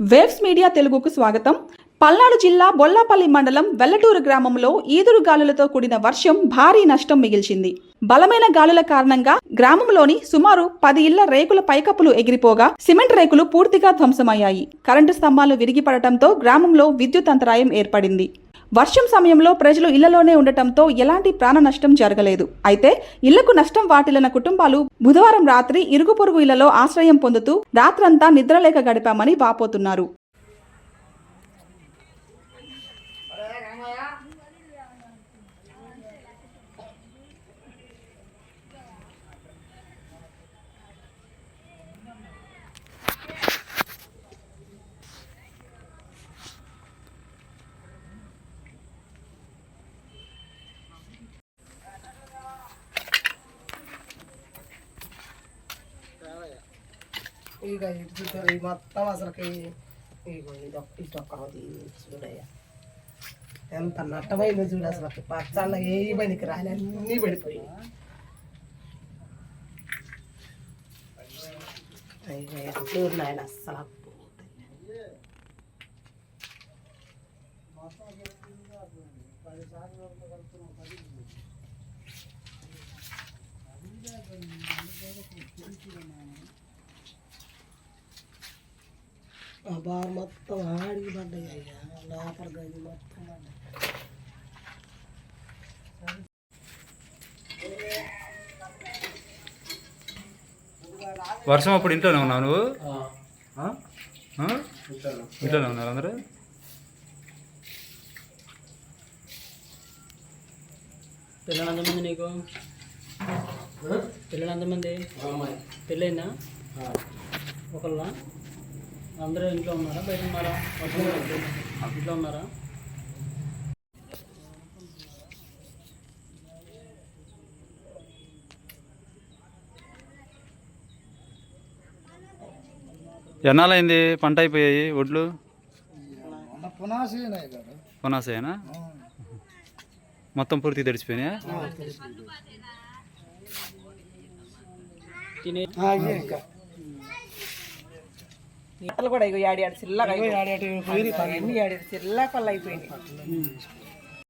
Waves media తెలుగుకు స్వాగతం. పల్నాడు జిల్లా బొల్లాపల్లి మండలం వెల్లటూరు గ్రామంలో ఈదురు గాలులతో కూడిన వర్షం భారీ నష్టం మిగిల్చింది. బలమైన గాలుల కారణంగా గ్రామంలోని సుమారు 10 ఇళ్ల రేకుల పైకప్పులు ఎగిరిపోగా సిమెంట్ రేకులు పూర్తిగా ధ్వంసమయ్యాయి. కరెంటు స్తంభాలు విరిగిపడటంతో గ్రామంలో విద్యుత్ అంతరాయం ఏర్పడింది. వర్షం సమయంలో ప్రజలు ఇళ్లలోనే ఉండటంతో ఎలాంటి ప్రాణ నష్టం జరగలేదు. అయితే ఇళ్లకు నష్టం వాటిల్లిన కుటుంబాలు బుధవారం రాత్రి ఇరుగు పొరుగు ఇళ్లలో ఆశ్రయం పొందుతూ రాత్రంతా నిద్రలేక గడిపామని వాపోతున్నారు. ఇక ఇటు చూసారు ఈ మొత్తం అసలుకి ఇటొక్కది చూడయ్యా ఎంత నట్టమైందో చూడు. అసలు పచ్చళ్ళ ఏ పనికి రాని అన్నీ పడిపోయాయి. చూడు నాయన అస్సలు బాగా మొత్తం ఆడికి పడ్డాయి. అయ్యా లోపల గది మొత్తం పడ్డాయి. వర్షం అప్పుడు ఇంట్లోనే ఉన్నావు నువ్వు? ఇంట్లోనే ఉన్నారు అందరూ? పిల్లలు ఎంతమంది నీకు? పిల్లలు ఎంతమంది? పెళ్ళైందా? ఒకళ్ళ? అందరూ ఇంట్లో ఉన్నారా బయట ఉన్నారా? ఇంట్లో ఉన్నారా? ఎన్నాళ్ళైంది పంట అయిపోయాయి ఒడ్లు? పునాసేనా? మొత్తం పూర్తిగా తడిచిపోయినాయా? కూడా ఇగో ఏడాడు చిల్లగా చిల్లకల్లా అయిపోయింది.